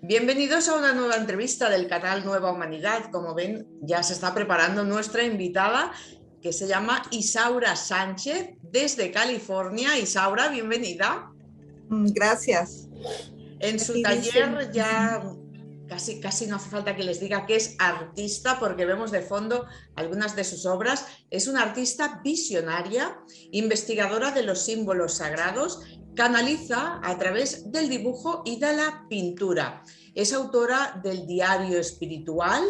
Bienvenidos a una nueva entrevista del canal Nueva Humanidad. Como ven, ya se está preparando nuestra invitada, que se llama Isaura Sánchez, desde California. Isaura, bienvenida. Gracias. En su Aquí dicen, taller ya casi no hace falta que les diga que es artista, porque vemos de fondo algunas de sus obras. Es una artista visionaria, investigadora de los símbolos sagrados, canaliza a través del dibujo y de la pintura. Es autora del Diario Espiritual.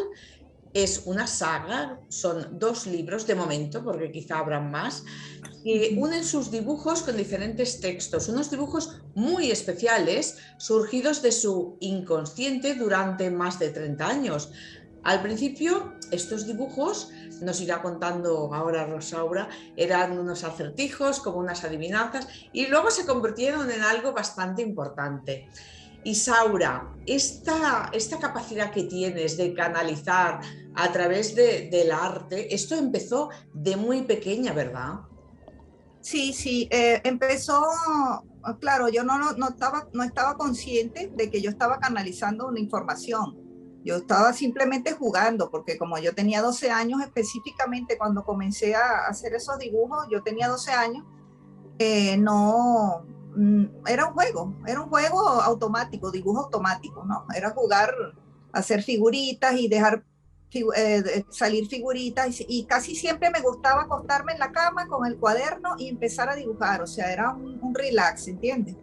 Es una saga, son 2 libros de momento, porque quizá habrán más, que unen sus dibujos con diferentes textos, unos dibujos muy especiales surgidos de su inconsciente durante más de 30 años. Al principio, estos dibujos, nos irá contando ahora Rosaura, eran unos acertijos, como unas adivinanzas, y luego se convirtieron en algo bastante importante. Isaura, esta capacidad que tienes de canalizar a través del arte, esto empezó de muy pequeña, ¿verdad? sí, empezó, claro, yo no estaba consciente de que yo estaba canalizando una información. Yo estaba simplemente jugando, porque como yo tenía 12 años específicamente cuando comencé a hacer esos dibujos, yo tenía 12 años, no, era un juego automático, dibujo automático, ¿no? Era jugar, hacer figuritas y dejar salir figuritas y casi siempre me gustaba acostarme en la cama con el cuaderno y empezar a dibujar, o sea, era un relax, ¿entiendes?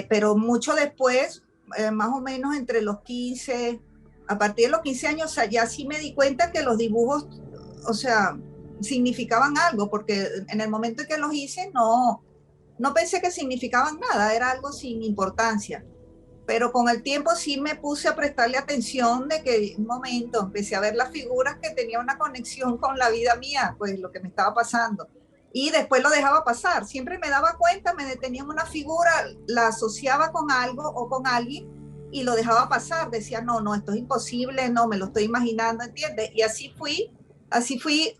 Pero mucho después, más o menos entre los 15, a partir de los 15 años, o sea, ya sí me di cuenta que los dibujos, o sea, significaban algo, porque en el momento en que los hice no pensé que significaban nada, era algo sin importancia. Pero con el tiempo sí me puse a prestarle atención de que un momento empecé a ver las figuras que tenían una conexión con la vida mía, pues lo que me estaba pasando. Y después lo dejaba pasar. Siempre me daba cuenta, me detenía en una figura, la asociaba con algo o con alguien y lo dejaba pasar. Decía, no, esto es imposible, no, me lo estoy imaginando, ¿entiendes? Y así fui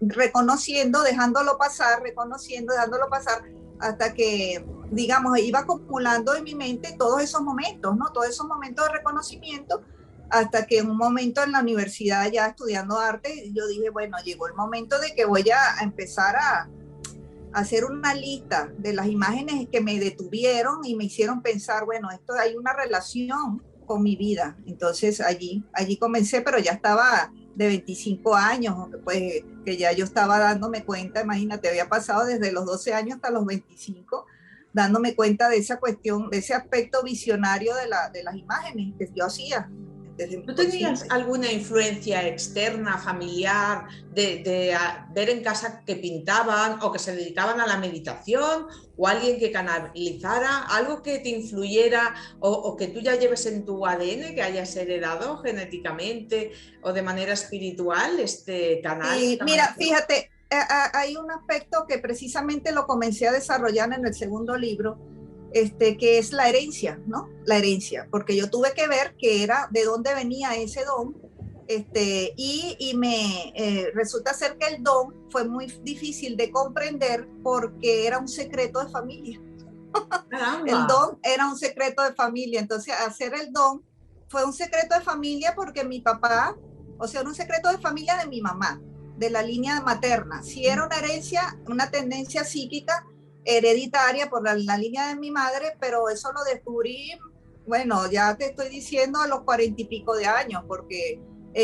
reconociendo, dejándolo pasar, reconociendo, dejándolo pasar, hasta que digamos, iba acumulando en mi mente todos esos momentos, ¿no? Todos esos momentos de reconocimiento, hasta que en un momento en la universidad ya estudiando arte, yo dije, bueno, llegó el momento de que voy a empezar a hacer una lista de las imágenes que me detuvieron y me hicieron pensar, bueno, esto hay una relación con mi vida. Entonces allí comencé, pero ya estaba de 25 años, pues que ya yo estaba dándome cuenta, imagínate, había pasado desde los 12 años hasta los 25, dándome cuenta de esa cuestión, de ese aspecto visionario de las imágenes que yo hacía desde mi ¿Tú tenías consciente. alguna influencia externa, familiar, de ver en casa que pintaban o que se dedicaban a la meditación o alguien que canalizara, algo que te influyera o que tú ya lleves en tu ADN, que hayas heredado genéticamente o de manera espiritual, este canal, Sí, esta mira, manera? fíjate, hay un aspecto que precisamente lo comencé a desarrollar en el segundo libro, que es la herencia, ¿no? La herencia, porque yo tuve que ver que era de dónde venía ese don, y me resulta ser que el don fue muy difícil de comprender porque era un secreto de familia. Caramba. El don era un secreto de familia, entonces hacer el don fue un secreto de familia porque mi papá, o sea, era un secreto de familia de mi mamá, de la línea materna. Si era una herencia, una tendencia psíquica hereditaria por la línea de mi madre, pero eso lo descubrí, bueno, ya te estoy diciendo a los 40 y pico de años, porque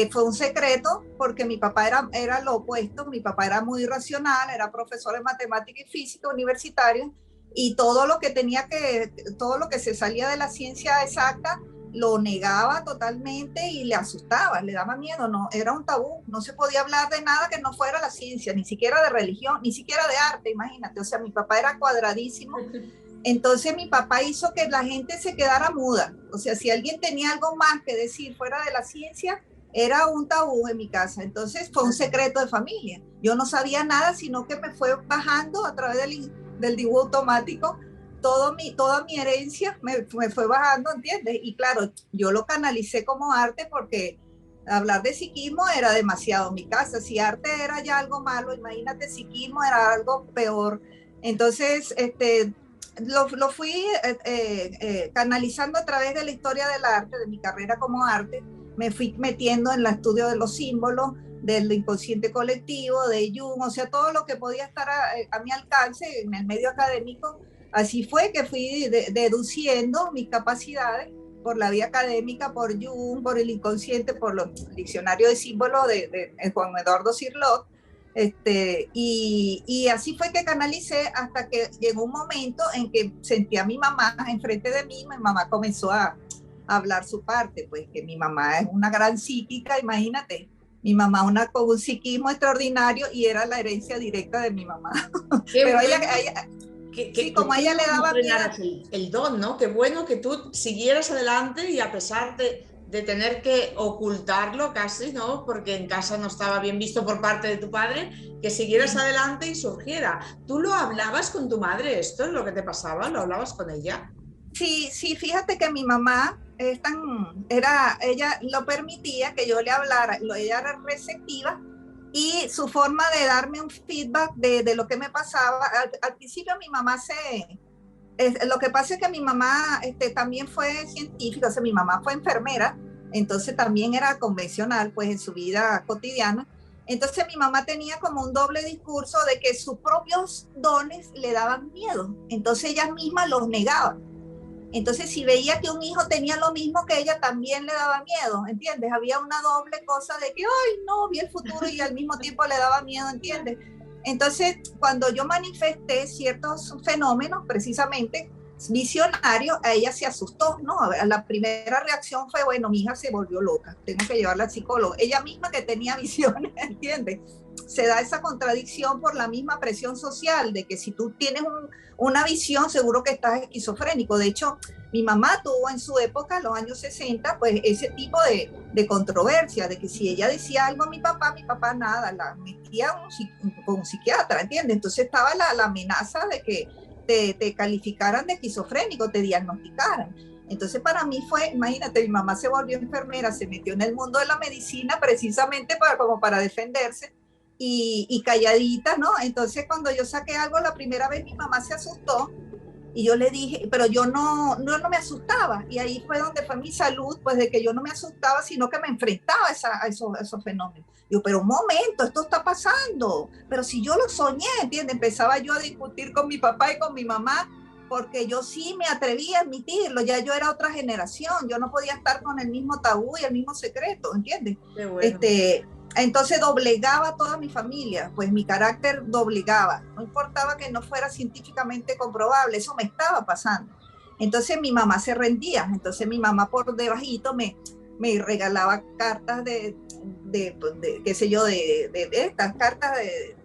fue un secreto, porque mi papá era lo opuesto, mi papá era muy racional, era profesor de matemática y física universitario, y todo lo que se salía de la ciencia exacta lo negaba totalmente y le asustaba, le daba miedo, no, era un tabú, no se podía hablar de nada que no fuera la ciencia, ni siquiera de religión, ni siquiera de arte, imagínate, o sea, mi papá era cuadradísimo, entonces mi papá hizo que la gente se quedara muda, o sea, si alguien tenía algo más que decir fuera de la ciencia, era un tabú en mi casa, entonces fue un secreto de familia, yo no sabía nada, sino que me fue bajando a través del dibujo automático, toda mi herencia me fue bajando, ¿entiendes? Y claro, yo lo canalicé como arte porque hablar de psiquismo era demasiado en mi casa. Si arte era ya algo malo, imagínate, psiquismo era algo peor. Entonces, lo fui canalizando a través de la historia del arte, de mi carrera como arte. Me fui metiendo en el estudio de los símbolos, del inconsciente colectivo, de Jung, o sea, todo lo que podía estar a mi alcance en el medio académico. Así fue que fui deduciendo mis capacidades por la vía académica, por Jung, por el inconsciente, por los diccionarios de símbolos de Juan Eduardo Cirlot. Y así fue que canalicé hasta que llegó un momento en que sentí a mi mamá enfrente de mí. Mi mamá comenzó a hablar su parte, pues que mi mamá es una gran psíquica, imagínate, mi mamá con un psiquismo extraordinario y era la herencia directa de mi mamá. Qué Pero bueno ella sí, que como a ella le daba miedo el don, ¿no? Qué bueno que tú siguieras adelante y a pesar de tener que ocultarlo casi, ¿no? Porque en casa no estaba bien visto por parte de tu padre, que siguieras adelante y surgiera. ¿Tú lo hablabas con tu madre esto es lo que te pasaba? ¿Lo hablabas con ella? Sí, sí, fíjate que mi mamá ella lo permitía que yo le hablara, ella era receptiva y su forma de darme un feedback de lo que me pasaba, al principio mi mamá lo que pasa es que mi mamá también fue científica, o sea, mi mamá fue enfermera, entonces también era convencional pues en su vida cotidiana. Entonces mi mamá tenía como un doble discurso de que sus propios dones le daban miedo, entonces ella misma los negaba. Entonces, si veía que un hijo tenía lo mismo que ella, también le daba miedo, ¿entiendes? Había una doble cosa de que, ay, no, vi el futuro y al mismo tiempo le daba miedo, ¿entiendes? Entonces, cuando yo manifesté ciertos fenómenos, precisamente visionarios, a ella se asustó, ¿no? La primera reacción fue, bueno, mi hija se volvió loca, tengo que llevarla al psicólogo. Ella misma que tenía visiones, ¿entiendes? Se da esa contradicción por la misma presión social, de que si tú tienes una visión, seguro que estás esquizofrénico. De hecho, mi mamá tuvo en su época, en los años 60, pues ese tipo de controversia, de que si ella decía algo a mi papá nada, la metía con un psiquiatra, ¿entiendes? Entonces estaba la amenaza de que te calificaran de esquizofrénico, te diagnosticaran. Entonces para mí fue, imagínate, mi mamá se volvió enfermera, se metió en el mundo de la medicina precisamente como para defenderse y calladita, ¿no? Entonces cuando yo saqué algo la primera vez, mi mamá se asustó y yo le dije, pero yo no me asustaba. Y ahí fue donde fue mi salud, pues de que yo no me asustaba, sino que me enfrentaba a esos fenómenos. Yo, pero un momento, esto está pasando. Pero si yo lo soñé, ¿entiendes? Empezaba yo a discutir con mi papá y con mi mamá, porque yo sí me atreví a admitirlo. Ya yo era otra generación. Yo no podía estar con el mismo tabú y el mismo secreto, ¿entiendes? Qué bueno. Entonces doblegaba a toda mi familia, pues mi carácter doblegaba, no importaba que no fuera científicamente comprobable, eso me estaba pasando. Entonces mi mamá se rendía, entonces mi mamá por debajito me regalaba cartas qué sé yo, de estas cartas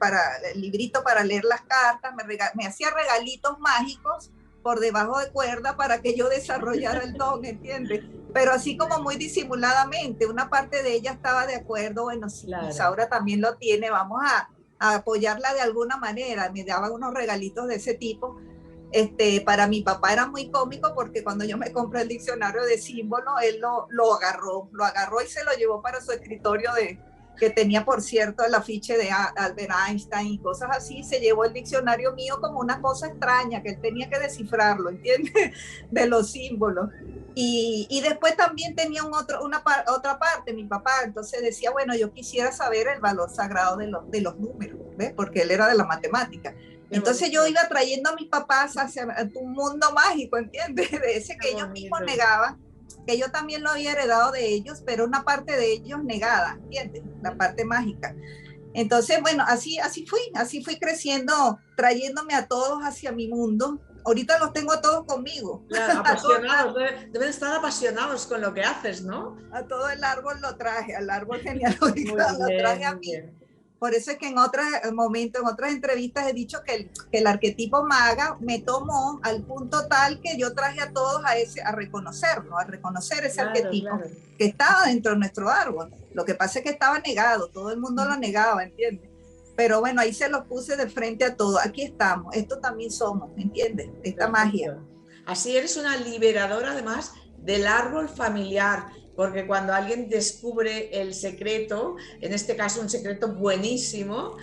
para el librito para leer las cartas, me hacía regalitos mágicos por debajo de cuerda para que yo desarrollara el don, ¿entiendes? Pero así como muy disimuladamente, una parte de ella estaba de acuerdo, bueno, sí, claro. Isaura también lo tiene, vamos a apoyarla de alguna manera, me daban unos regalitos de ese tipo. Para mi papá era muy cómico porque cuando yo me compré el diccionario de símbolos, él lo agarró y se lo llevó para su escritorio que tenía, por cierto, el afiche de Albert Einstein y cosas así. Se llevó el diccionario mío como una cosa extraña, que él tenía que descifrarlo, ¿entiendes? De los símbolos. Y después también tenía otra parte, mi papá, entonces decía, bueno, yo quisiera saber el valor sagrado de los números, ¿ves? Porque él era de la matemática. Entonces yo iba trayendo a mis papás hacia un mundo mágico, ¿entiendes? De ese que ellos mismos negaban, que yo también lo había heredado de ellos, pero una parte de ellos negada, ¿entiendes? La parte mágica. Entonces, bueno, así fui creciendo, trayéndome a todos hacia mi mundo. Ahorita los tengo a todos conmigo. Claro, apasionados, deben estar apasionados con lo que haces, ¿no? A todo el árbol lo traje, al árbol genealógico lo traje a mí. Por eso es que en otros momentos, en otras entrevistas he dicho que el arquetipo maga me tomó al punto tal que yo traje a todos a reconocerlo, a reconocer ese arquetipo que estaba dentro de nuestro árbol. Lo que pasa es que estaba negado, todo el mundo lo negaba, ¿entiendes? Pero bueno, ahí se los puse de frente a todos. Aquí estamos, esto también somos, ¿entiendes? Esta magia. Así eres una liberadora además del árbol familiar, porque cuando alguien descubre el secreto, en este caso un secreto buenísimo,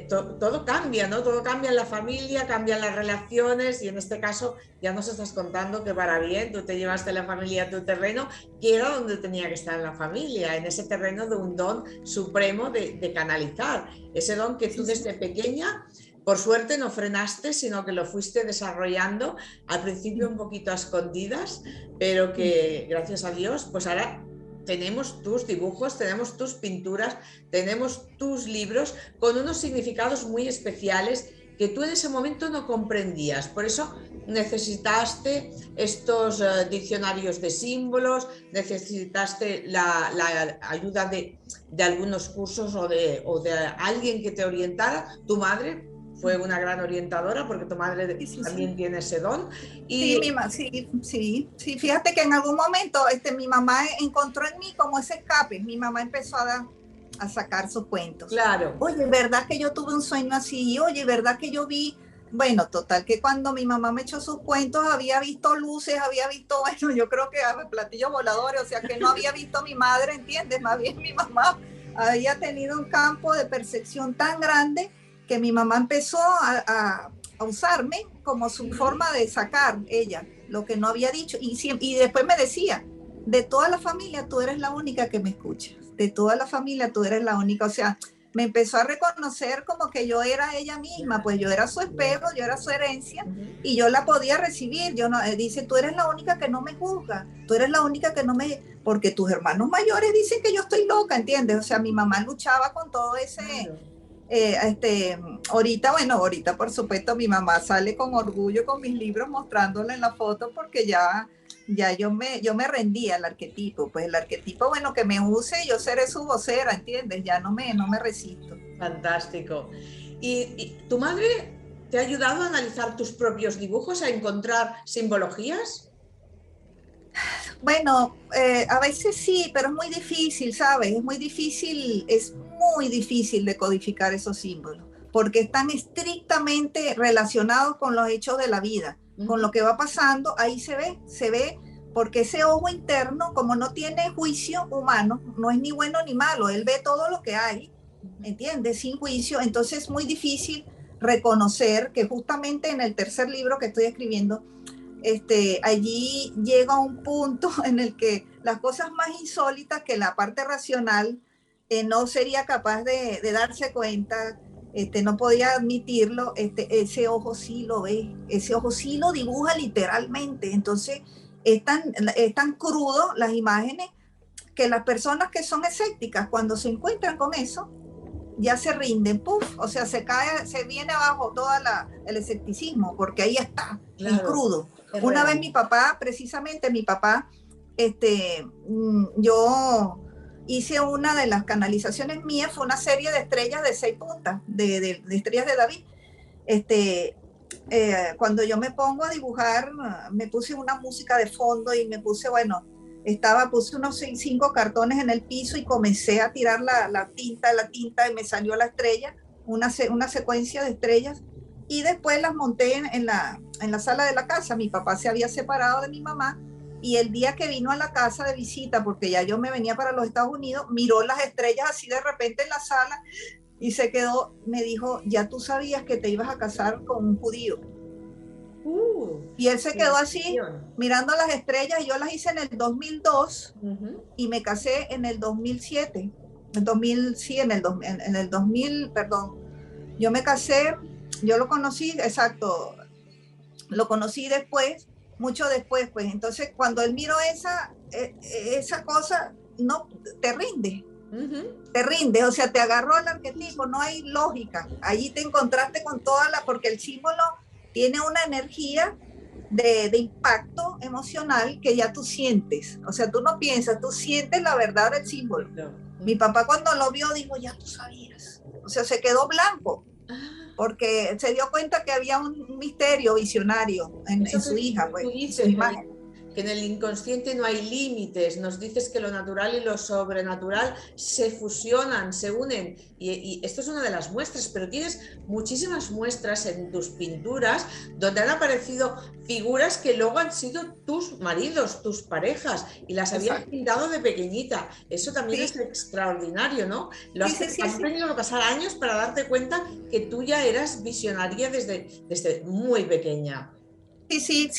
todo cambia, ¿no? Todo cambia en la familia, cambian las relaciones y en este caso ya nos estás contando que para bien, tú te llevaste la familia a tu terreno, que era donde tenía que estar la familia, en ese terreno de un don supremo de canalizar, ese don que tú desde pequeña, por suerte no frenaste, sino que lo fuiste desarrollando al principio un poquito a escondidas, pero que gracias a Dios, pues ahora tenemos tus dibujos, tenemos tus pinturas, tenemos tus libros con unos significados muy especiales que tú en ese momento no comprendías. Por eso necesitaste estos diccionarios de símbolos, necesitaste la ayuda de algunos cursos o de alguien que te orientara. Tu madre fue una gran orientadora porque tu madre también tiene ese don. Y sí, fíjate que en algún momento mi mamá encontró en mí como ese escape. Mi mamá empezó a sacar sus cuentos. Claro. Oye, ¿verdad que yo tuve un sueño así? Oye, ¿verdad que yo vi? Bueno, total, que cuando mi mamá me echó sus cuentos, había visto luces, había visto, bueno, yo creo que platillos voladores, o sea, que no había visto a mi madre, ¿entiendes? Más bien mi mamá había tenido un campo de percepción tan grande que mi mamá empezó a usarme como su forma de sacar ella lo que no había dicho. Y después me decía, de toda la familia tú eres la única que me escuchas, de toda la familia tú eres la única. O sea, me empezó a reconocer como que yo era ella misma, pues yo era su espejo, yo era su herencia y yo la podía recibir. Yo no, dice, tú eres la única que no me juzga, tú eres la única que no me... Porque tus hermanos mayores dicen que yo estoy loca, ¿entiendes? O sea, mi mamá luchaba con todo ese... ahorita por supuesto mi mamá sale con orgullo con mis libros mostrándola en la foto porque ya yo me rendía al arquetipo, pues el arquetipo, bueno, que me use, yo seré su vocera, ¿entiendes? Ya no me resisto. Fantástico. ¿Y tu madre te ha ayudado a analizar tus propios dibujos, a encontrar simbologías? Bueno, a veces sí, pero es muy difícil, ¿sabes? Es muy difícil de codificar esos símbolos, porque están estrictamente relacionados con los hechos de la vida, con lo que va pasando, ahí se ve, porque ese ojo interno, como no tiene juicio humano, no es ni bueno ni malo, él ve todo lo que hay, ¿entiendes? Sin juicio, entonces es muy difícil reconocer que justamente en el tercer libro que estoy escribiendo, allí llega un punto en el que las cosas más insólitas que la parte racional no sería capaz de darse cuenta, no podía admitirlo, ese ojo sí lo ve, ese ojo sí lo dibuja literalmente. Entonces es tan crudo las imágenes que las personas que son escépticas cuando se encuentran con eso ya se rinden, puff, o sea, se viene abajo todo el escepticismo, porque ahí está, claro, en crudo. Una vez mi papá, yo hice una de las canalizaciones mías, fue una serie de estrellas de 6 puntas, de estrellas de David. Cuando yo me pongo a dibujar, me puse una música de fondo y me puse, puse unos 5 cartones en el piso y comencé a tirar la tinta y me salió la estrella, una secuencia de estrellas, y después las monté en la sala de la casa. Mi papá se había separado de mi mamá y el día que vino a la casa de visita, porque ya yo me venía para los Estados Unidos, miró las estrellas así de repente en la sala y se quedó, me dijo, ya tú sabías que te ibas a casar con un judío. Y él se quedó así, mirando las estrellas, y yo las hice en el 2002 y me casé en el 2007. En el 2000, perdón. Yo me casé, yo lo conocí, exacto, lo conocí después, mucho después, pues. Entonces, cuando él miró esa cosa, no, te rinde. Te rinde, o sea, te agarró el arquetipo, no hay lógica. Allí te encontraste con porque el símbolo tiene una energía de impacto emocional que ya tú sientes. O sea, tú no piensas, tú sientes la verdad del símbolo. Mi papá cuando lo vio dijo, ya tú sabías. O sea, se quedó blanco porque se dio cuenta que había un misterio visionario en su hija, pues, en su imagen. que en el inconsciente no hay límites, nos dices que lo natural y lo sobrenatural se fusionan, se unen, y esto es una de las muestras, pero tienes muchísimas muestras en tus pinturas donde han aparecido figuras que luego han sido tus maridos, tus parejas, y las habías pintado de pequeñita. Eso también es extraordinario, ¿no? Has tenido que pasar años para darte cuenta que tú ya eras visionaria desde muy pequeña. Sí,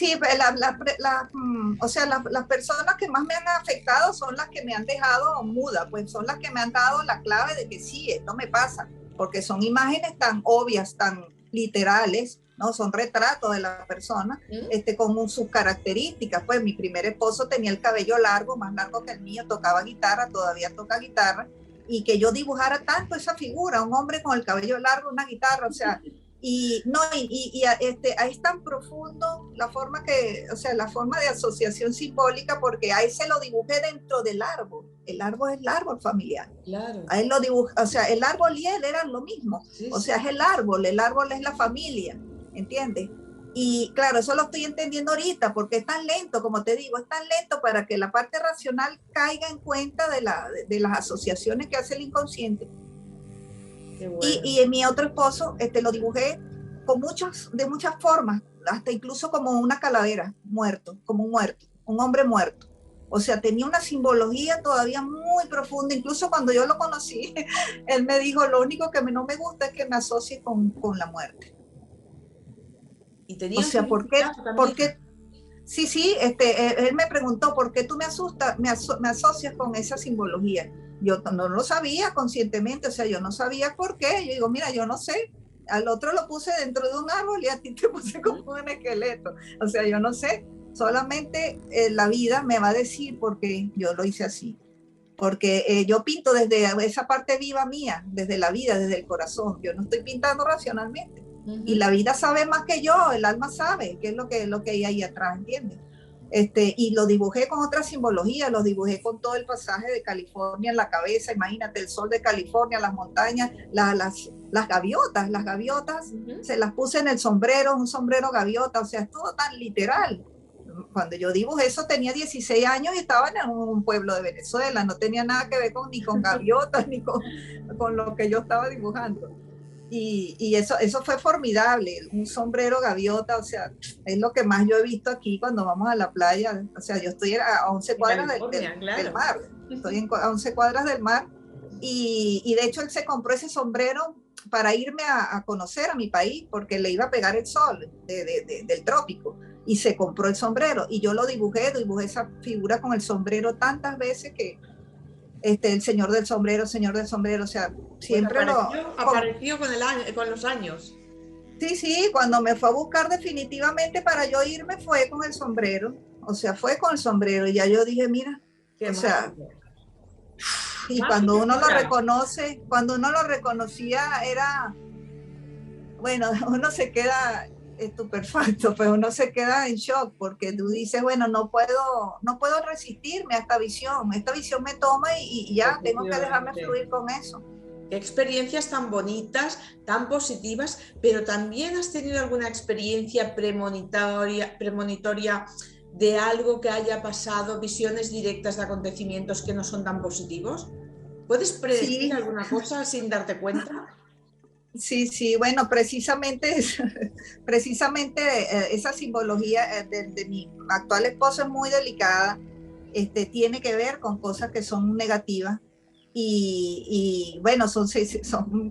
o sea, las personas que más me han afectado son las que me han dejado muda, pues son las que me han dado la clave de que sí, esto me pasa, porque son imágenes tan obvias, tan literales, ¿no? Son retratos de la persona, con sus características. Pues mi primer esposo tenía el cabello largo, más largo que el mío, tocaba guitarra, todavía toca guitarra, y que yo dibujara tanto esa figura, un hombre con el cabello largo, una guitarra, o sea, es tan profundo la forma la forma de asociación simbólica, porque a ese lo dibujé dentro del árbol. El árbol es el árbol familiar. Claro. A él lo dibujé, o sea, el árbol y él eran lo mismo. Sí, o sea, es el árbol es la familia, ¿entiendes? Y claro, eso lo estoy entendiendo ahorita, porque es tan lento, como te digo, es tan lento para que la parte racional caiga en cuenta de las asociaciones que hace el inconsciente. Bueno. Y en mi otro esposo lo dibujé de muchas formas, hasta incluso como una calavera, muerto, como un hombre muerto. O sea, tenía una simbología todavía muy profunda. Incluso cuando yo lo conocí, él me dijo, lo único que no me gusta es que me asocie con la muerte. ¿Y tenía, o sea, ¿por qué? Sí, él me preguntó, ¿por qué tú me asocias con esa simbología? Yo no lo sabía conscientemente, o sea, yo no sabía por qué. Yo digo, mira, yo no sé. Al otro lo puse dentro de un árbol y a ti te puse como un esqueleto. O sea, yo no sé. Solamente la vida me va a decir por qué yo lo hice así. Porque yo pinto desde esa parte viva mía, desde la vida, desde el corazón. Yo no estoy pintando racionalmente. Y la vida sabe más que yo, el alma sabe qué es lo que hay ahí atrás, ¿entiendes? Y lo dibujé con otra simbología, lo dibujé con todo el pasaje de California en la cabeza. Imagínate el sol de California, las montañas, las gaviotas, se las puse en el sombrero, un sombrero gaviota, o sea, es todo tan literal. Cuando yo dibujé eso tenía 16 años y estaba en un pueblo de Venezuela, no tenía nada que ver ni con gaviotas ni con lo que yo estaba dibujando. Y eso fue formidable, un sombrero gaviota, o sea, es lo que más yo he visto aquí cuando vamos a la playa. O sea, yo estoy a 11 cuadras del mar, estoy a 11 cuadras del mar, y de hecho él se compró ese sombrero para irme a conocer a mi país, porque le iba a pegar el sol del trópico, y se compró el sombrero, y yo lo dibujé esa figura con el sombrero tantas veces que el señor del sombrero, o sea, siempre apareció con los años. Sí, cuando me fue a buscar definitivamente para yo irme fue con el sombrero, o sea, fue con el sombrero, y ya yo dije, mira, o sea, y cuando uno lo reconocía era, bueno, uno se queda estupefacto, pues uno se queda en shock, porque tú dices, bueno, no puedo resistirme a esta visión me toma y ya tengo que dejarme fluir con eso. Qué experiencias tan bonitas, tan positivas, pero también has tenido alguna experiencia premonitoria de algo que haya pasado, visiones directas de acontecimientos que no son tan positivos. ¿Puedes predecir alguna cosa sin darte cuenta? Sí, bueno, precisamente esa simbología de mi actual esposo es muy delicada, tiene que ver con cosas que son negativas y bueno, son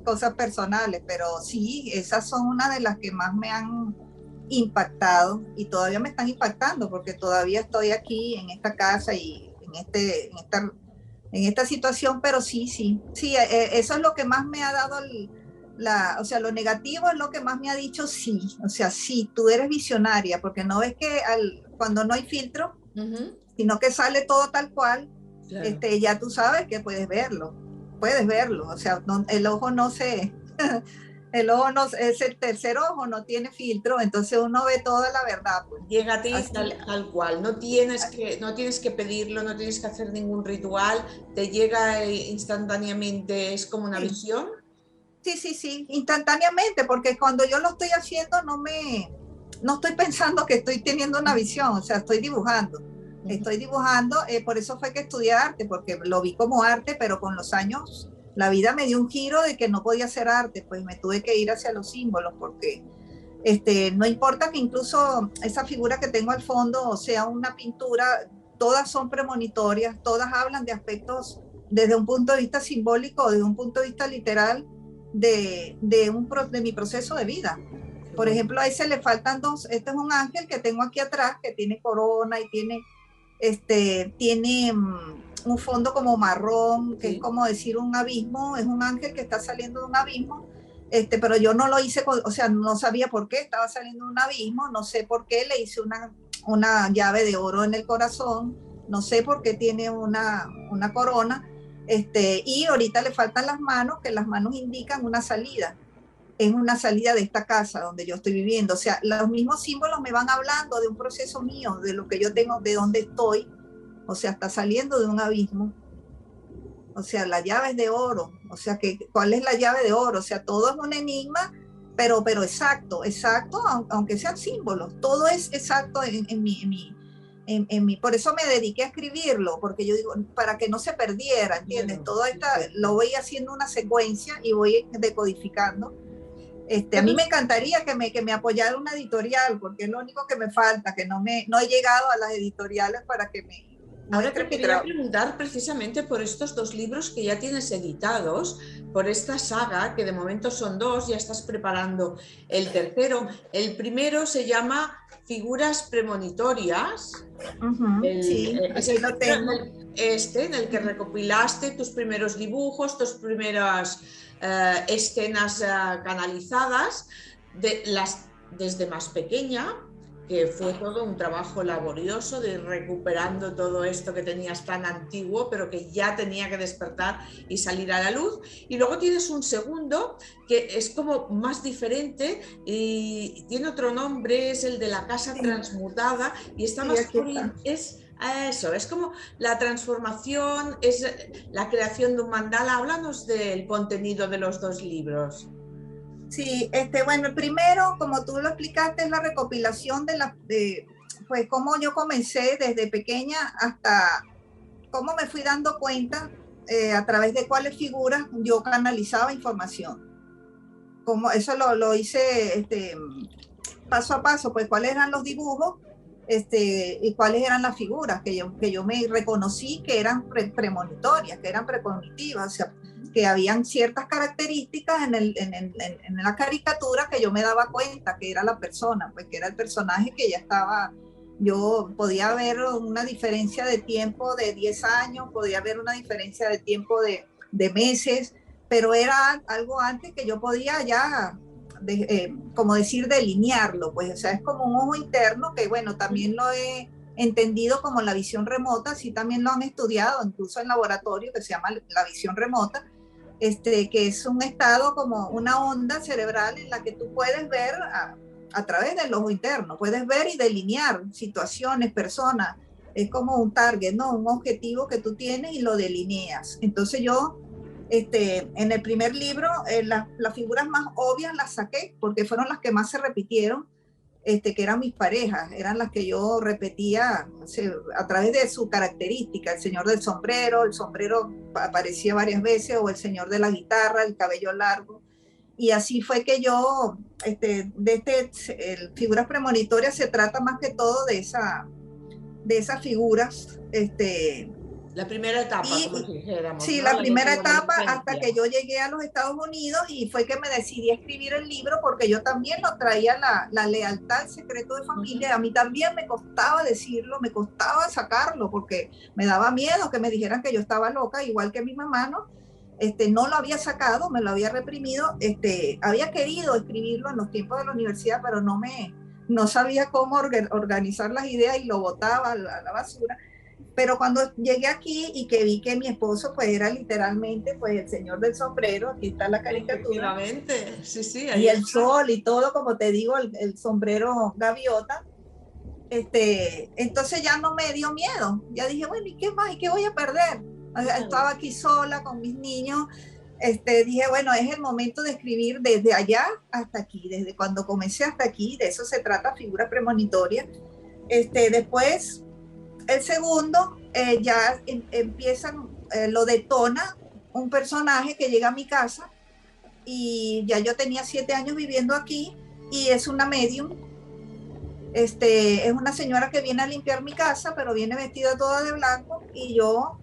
cosas personales, pero sí, esas son una de las que más me han impactado y todavía me están impactando, porque todavía estoy aquí en esta casa y en esta situación, pero sí, eso es lo que más me ha dado o sea, lo negativo es lo que más me ha dicho sí, o sea, sí, tú eres visionaria, porque no ves que cuando no hay filtro, sino que sale todo tal cual, claro. Ya tú sabes que puedes verlo, o sea, el ojo no es el tercer ojo, no tiene filtro, entonces uno ve toda la verdad. Pues. Llega a ti tal cual, no tienes que pedirlo, no tienes que hacer ningún ritual, te llega instantáneamente, es como una visión. Sí, instantáneamente, porque cuando yo lo estoy haciendo no estoy pensando que estoy teniendo una visión, o sea, estoy dibujando. estoy dibujando, por eso fue que estudié arte, porque lo vi como arte, pero con los años la vida me dio un giro de que no podía hacer arte, pues me tuve que ir hacia los símbolos, porque no importa que incluso esa figura que tengo al fondo sea una pintura, todas son premonitorias, todas hablan de aspectos desde un punto de vista simbólico, desde un punto de vista literal de mi proceso de vida. Por ejemplo, a ese le faltan dos. Este es un ángel que tengo aquí atrás, que tiene corona y tiene un fondo como marrón, que es como decir un abismo. Es un ángel que está saliendo de un abismo. Pero yo no lo hice, o sea, no sabía por qué estaba saliendo de un abismo, no sé por qué le hice una llave de oro en el corazón, no sé por qué tiene una corona, y ahorita le faltan las manos, que las manos indican una salida. Es una salida de esta casa donde yo estoy viviendo. O sea, los mismos símbolos me van hablando de un proceso mío, de lo que yo tengo, de dónde estoy. O sea, está saliendo de un abismo. O sea, la llave es de oro. O sea, ¿cuál es la llave de oro? O sea, todo es un enigma, pero exacto, aunque sean símbolos. Todo es exacto en mi. Por eso me dediqué a escribirlo, porque yo digo, para que no se perdiera, ¿entiendes? Todo lo voy haciendo una secuencia y voy decodificando. A mí me encantaría que me apoyara una editorial, porque es lo único que me falta, que no he llegado a las editoriales para que me... Ahora te quería preguntar precisamente por estos dos libros que ya tienes editados, por esta saga, que de momento son dos, ya estás preparando el tercero. El primero se llama Figuras Premonitorias. Sí, así lo tengo. En el que recopilaste tus primeros dibujos, tus primeras escenas canalizadas, desde más pequeña, que fue todo un trabajo laborioso de ir recuperando todo esto que tenías tan antiguo, pero que ya tenía que despertar y salir a la luz. Y luego tienes un segundo que es como más diferente y tiene otro nombre, es el de la casa transmutada, y está más es como la transformación, es la creación de un mandala. Háblanos del contenido de los dos libros. Sí, bueno, el primero, como tú lo explicaste, es la recopilación pues cómo yo comencé desde pequeña hasta cómo me fui dando cuenta a través de cuáles figuras yo canalizaba información. Eso lo hice paso a paso, pues cuáles eran los dibujos y cuáles eran las figuras que yo me reconocí que eran premonitorias, que eran precognitivas, o sea, que habían ciertas características en la caricatura que yo me daba cuenta que era la persona, pues que era el personaje que ya estaba. Yo podía ver una diferencia de tiempo de 10 años, podía ver una diferencia de tiempo de meses, pero era algo antes que yo podía ya, como decir, delinearlo, pues, o sea, es como un ojo interno que, bueno, también lo he entendido como la visión remota, así también lo han estudiado, incluso en laboratorio, que se llama la visión remota, que es un estado como una onda cerebral en la que tú puedes ver a través del ojo interno, puedes ver y delinear situaciones, personas, es como un target, ¿no? Un objetivo que tú tienes y lo delineas. Entonces yo, en el primer libro, las figuras más obvias las saqué porque fueron las que más se repitieron, que eran mis parejas, eran las que yo repetía a través de su característica, el señor del sombrero, el sombrero aparecía varias veces, o el señor de la guitarra, el cabello largo, y así fue que yo, figuras premonitorias se trata más que todo de esas figuras, la primera etapa, como dijéramos. Sí, ¿no? La primera etapa hasta que yo llegué a los Estados Unidos y fue que me decidí a escribir el libro porque yo también lo traía la lealtad, el secreto de familia. A mí también me costaba decirlo, me costaba sacarlo porque me daba miedo que me dijeran que yo estaba loca, igual que mi mamá, ¿no? No lo había sacado, me lo había reprimido. Había querido escribirlo en los tiempos de la universidad, pero no sabía cómo organizar las ideas y lo botaba a la basura. Pero cuando llegué aquí y que vi que mi esposo pues era literalmente pues el señor del sombrero, aquí está la caricatura, sí, y el sol y todo, como te digo, el sombrero gaviota, entonces ya no me dio miedo, ya dije, bueno, ¿y qué más? ¿Y qué voy a perder? Estaba aquí sola con mis niños, dije, bueno, es el momento de escribir desde allá hasta aquí, desde cuando comencé hasta aquí, de eso se trata, figura premonitoria. Después El segundo, ya empiezan, lo detona un personaje que llega a mi casa y ya yo tenía 7 años viviendo aquí y es una medium. Es una señora que viene a limpiar mi casa, pero viene vestida toda de blanco y yo,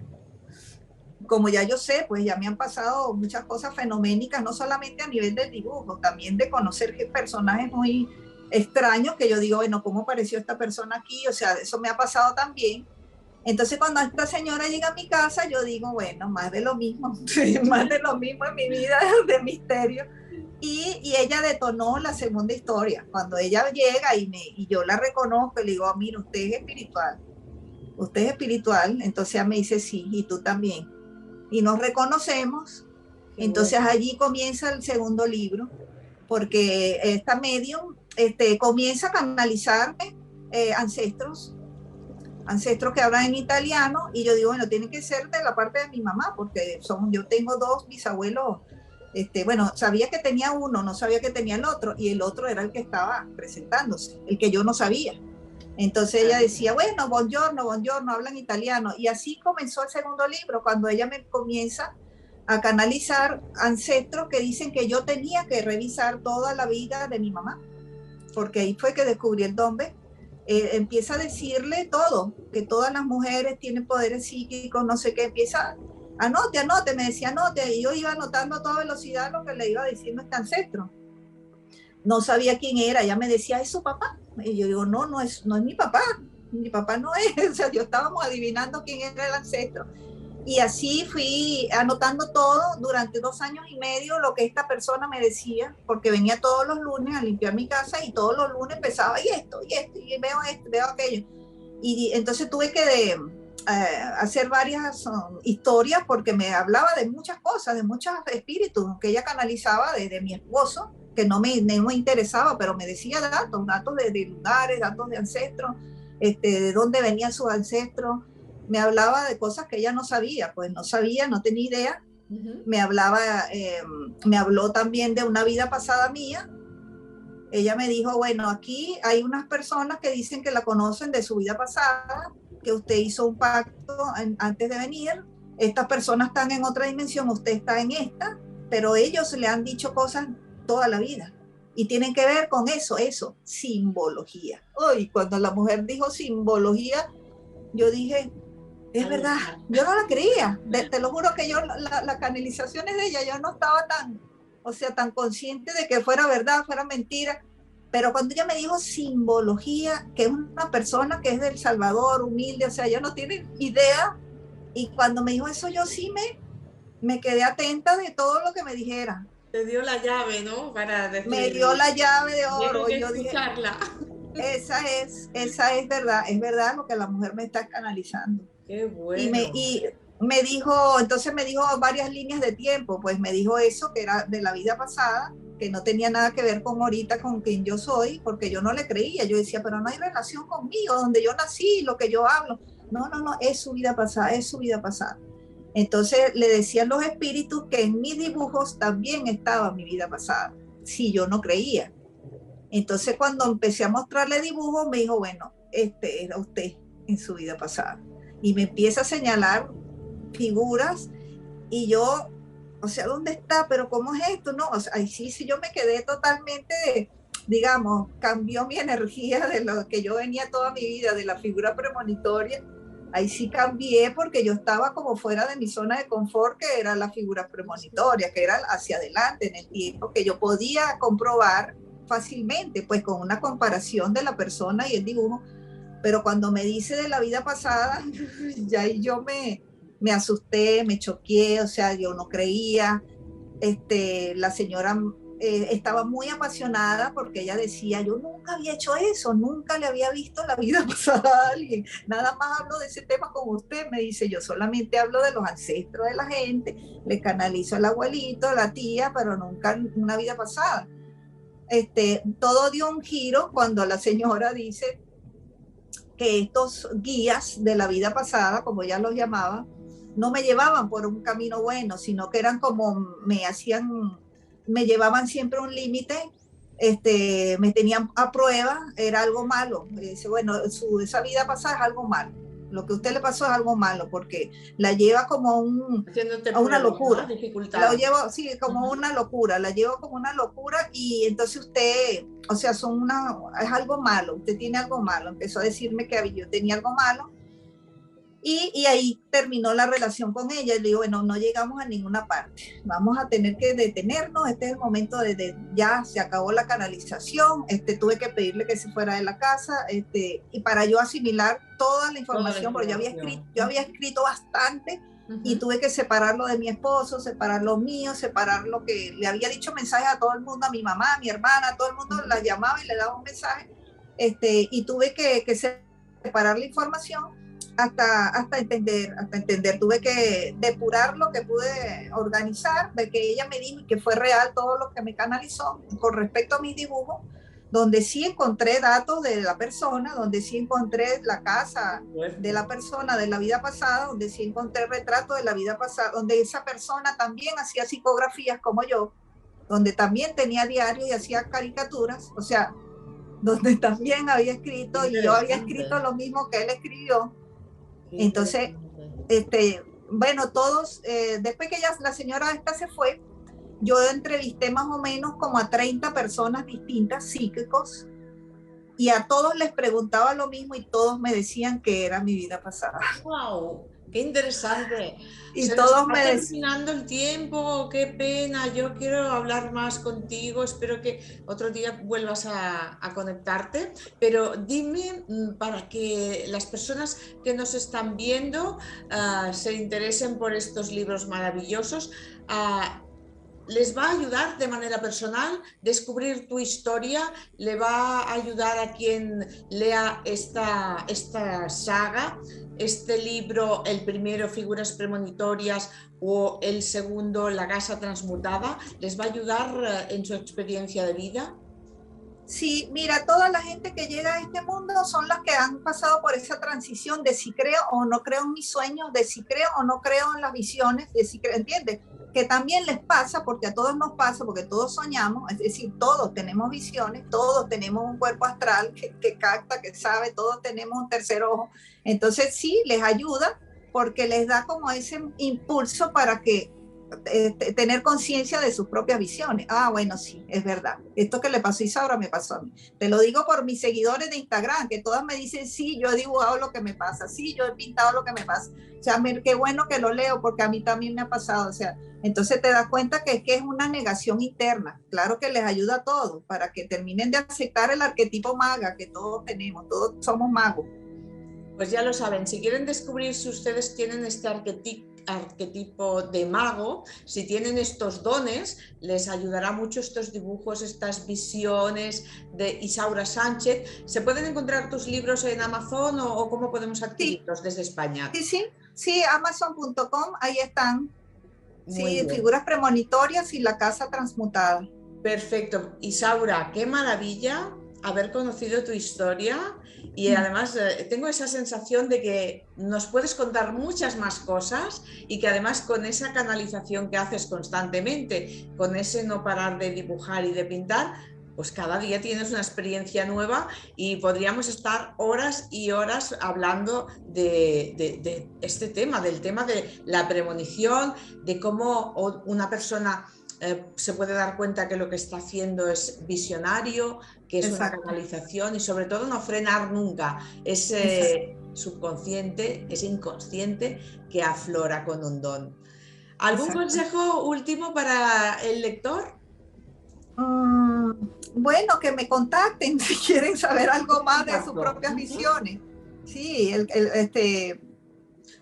como ya yo sé, pues ya me han pasado muchas cosas fenoménicas, no solamente a nivel del dibujo, también de conocer personajes muy extraños que yo digo, bueno, ¿cómo apareció esta persona aquí? O sea, eso me ha pasado también. Entonces, cuando esta señora llega a mi casa, yo digo, bueno, más de lo mismo, más de lo mismo en mi vida de misterio. Y ella detonó la segunda historia. Cuando ella llega y yo la reconozco, y le digo, mira, usted es espiritual. Entonces ella me dice, sí, y tú también. Y nos reconocemos. Qué Entonces bueno. allí comienza el segundo libro, porque esta medium comienza a canalizarme ancestros que hablan en italiano, y yo digo, bueno, tiene que ser de la parte de mi mamá, porque yo tengo 2 bisabuelos, bueno, sabía que tenía uno, no sabía que tenía el otro, y el otro era el que estaba presentándose, el que yo no sabía. Entonces ella decía, bueno, buongiorno, buongiorno, hablan italiano, y así comenzó el segundo libro, cuando ella me comienza a canalizar ancestros que dicen que yo tenía que revisar toda la vida de mi mamá, porque ahí fue que descubrí el Dombe. Empieza a decirle todo, que todas las mujeres tienen poderes psíquicos, no sé qué, empieza, anote, me decía anote, y yo iba anotando a toda velocidad lo que le iba diciendo este ancestro. No sabía quién era, ella me decía, ¿es su papá? Y yo digo, no, no es mi papá no es, o sea, yo estábamos adivinando quién era el ancestro. Y así fui anotando todo durante 2 años y medio lo que esta persona me decía, porque venía todos los lunes a limpiar mi casa y todos los lunes empezaba, y esto, y veo aquello. Y entonces tuve que hacer varias historias porque me hablaba de muchas cosas, de muchos espíritus que ella canalizaba de mi esposo, que no me interesaba, pero me decía datos de lugares, datos de ancestros, de dónde venían sus ancestros. Me hablaba de cosas que ella no sabía, pues no sabía, no tenía idea. Me hablaba, me habló también de una vida pasada mía. Ella me dijo, bueno, aquí hay unas personas que dicen que la conocen de su vida pasada, que usted hizo un pacto antes de venir, estas personas están en otra dimensión, usted está en esta, pero ellos le han dicho cosas toda la vida y tienen que ver con eso, simbología. Hoy, cuando la mujer dijo simbología, yo dije, es verdad, yo no la creía, te lo juro que yo, las canalizaciones de ella, yo no estaba tan consciente de que fuera verdad, fuera mentira, pero cuando ella me dijo simbología, que es una persona que es del Salvador, humilde, o sea, ella no tiene idea, y cuando me dijo eso yo sí me quedé atenta de todo lo que me dijera. Te dio la llave, ¿no? Para decir, Me dio la llave de tengo oro, que y yo dije, escucharla. esa es verdad lo que la mujer me está canalizando. Qué Y bueno. me dijo, entonces me dijo varias líneas de tiempo, pues me dijo eso, que era de la vida pasada, que no tenía nada que ver con ahorita, con quien yo soy, porque yo no le creía. Yo decía, pero no hay relación conmigo, donde yo nací, lo que yo hablo. No, es su vida pasada, es su vida pasada. Entonces le decían los espíritus que en mis dibujos también estaba mi vida pasada, si yo no creía. Entonces cuando empecé a mostrarle dibujos, me dijo, bueno, este era usted en su vida pasada. Y me empieza a señalar figuras y yo, o sea, ¿dónde está? ¿Pero cómo es esto? No, o sea, sí, yo me quedé totalmente, digamos, cambió mi energía de lo que yo venía toda mi vida, de la figura premonitoria. Ahí sí cambié porque yo estaba como fuera de mi zona de confort, que era la figura premonitoria, que era hacia adelante en el tiempo, que yo podía comprobar fácilmente, pues con una comparación de la persona y el dibujo. Pero cuando me dice de la vida pasada, ya ahí yo me asusté, me choqué, o sea, yo no creía. La señora estaba muy apasionada porque ella decía, yo nunca había hecho eso, nunca le había visto la vida pasada a alguien, nada más hablo de ese tema con usted, me dice, yo solamente hablo de los ancestros de la gente, le canalizo al abuelito, a la tía, pero nunca una vida pasada. Todo dio un giro cuando la señora dice que estos guías de la vida pasada, como ella los llamaba, no me llevaban por un camino bueno, sino que eran como me llevaban siempre a un límite, me tenían a prueba, era algo malo. Dice, bueno, esa vida pasada es algo malo. Lo que a usted le pasó es algo malo, porque la lleva como a una locura. ¿No? La llevo, sí, como una locura, la llevo como una locura y entonces usted, o sea, es algo malo, usted tiene algo malo. Empezó a decirme que yo tenía algo malo y ahí terminó la relación con ella. Y le digo, bueno, no llegamos a ninguna parte, vamos a tener que detenernos, este es el momento ya se acabó la canalización, tuve que pedirle que se fuera de la casa, y para yo asimilar toda la información, porque yo había escrito bastante, y tuve que separarlo de mi esposo, separar lo mío, separar lo que le había dicho mensajes a todo el mundo, a mi mamá, a mi hermana, a todo el mundo la llamaba y le daba un mensaje, y tuve que separar la información hasta entender, tuve que depurar lo que pude organizar, de que ella me dijo que fue real todo lo que me canalizó con respecto a mis dibujos, donde sí encontré datos de la persona, donde sí encontré la casa de la persona de la vida pasada, donde sí encontré retratos de la vida pasada, donde esa persona también hacía psicografías como yo, donde también tenía diario y hacía caricaturas, o sea, donde también había escrito y yo había escrito lo mismo que él escribió. Entonces, bueno, todos, después que la señora esta se fue, yo entrevisté más o menos como a 30 personas distintas, psíquicos, y a todos les preguntaba lo mismo y todos me decían que era mi vida pasada. ¡Wow! ¡Qué interesante! Y Se nos todos está me terminando el tiempo, qué pena, yo quiero hablar más contigo, espero que otro día vuelvas a conectarte, pero dime, para que las personas que nos están viendo se interesen por estos libros maravillosos, les va a ayudar de manera personal descubrir tu historia, le va a ayudar a quien lea esta saga, este libro, el primero, Figuras Premonitorias, o el segundo, La Casa Transmutada, les va a ayudar en su experiencia de vida. Sí, mira, toda la gente que llega a este mundo son las que han pasado por esa transición de si creo o no creo en mis sueños, de si creo o no creo en las visiones, de si creo, ¿entiendes? Que también les pasa, porque a todos nos pasa, porque todos soñamos, es decir, todos tenemos visiones, todos tenemos un cuerpo astral que capta, que sabe, todos tenemos un tercer ojo. Entonces sí, les ayuda porque les da como ese impulso para que tener conciencia de sus propias visiones. Ah, bueno, sí, es verdad. Esto que le pasó a Isaura me pasó a mí. Te lo digo por mis seguidores de Instagram, que todas me dicen, sí, yo he dibujado lo que me pasa, sí, yo he pintado lo que me pasa. O sea, qué bueno que lo leo, porque a mí también me ha pasado. O sea, entonces te das cuenta que es una negación interna. Claro que les ayuda a todos, para que terminen de aceptar el arquetipo maga que todos tenemos, todos somos magos. Pues ya lo saben, si quieren descubrir si ustedes tienen este arquetipo de mago, si tienen estos dones, les ayudará mucho estos dibujos, estas visiones de Isaura Sánchez. ¿Se pueden encontrar tus libros en Amazon o cómo podemos adquirirlos desde España? Sí, amazon.com, ahí están. Muy Sí, bien. Figuras Premonitorias y La Casa Transmutada. Perfecto. Isaura, qué maravilla haber conocido tu historia y además tengo esa sensación de que nos puedes contar muchas más cosas y que además con esa canalización que haces constantemente, con ese no parar de dibujar y de pintar, pues cada día tienes una experiencia nueva y podríamos estar horas y horas hablando de este tema, del tema de la premonición, de cómo una persona se puede dar cuenta que lo que está haciendo es visionario, que es una canalización y sobre todo no frenar nunca ese subconsciente, ese inconsciente que aflora con un don. ¿Algún consejo último para el lector? Bueno, que me contacten si quieren saber algo más de sus propias visiones. Sí,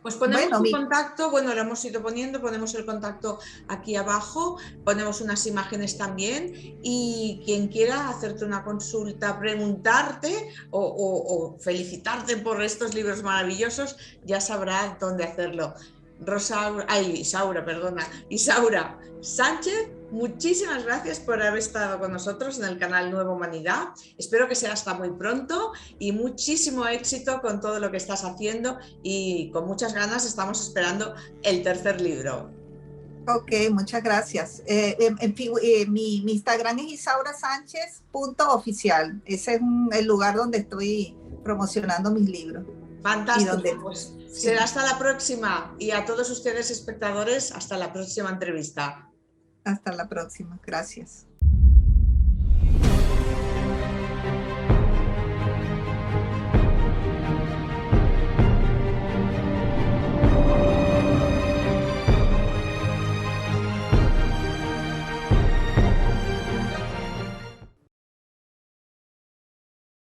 pues ponemos un contacto, bueno, lo hemos ido poniendo, ponemos el contacto aquí abajo, ponemos unas imágenes también y quien quiera hacerte una consulta, preguntarte o felicitarte por estos libros maravillosos, ya sabrá dónde hacerlo. Isaura Sánchez, muchísimas gracias por haber estado con nosotros en el canal Nueva Humanidad. Espero que sea hasta muy pronto y muchísimo éxito con todo lo que estás haciendo y con muchas ganas estamos esperando el tercer libro. Ok, muchas gracias. Mi Instagram es isaurasánchez.oficial. Ese es el lugar donde estoy promocionando mis libros. Fantástico, donde, pues sí, será hasta la próxima y a todos ustedes espectadores hasta la próxima entrevista. hasta la próxima. Gracias.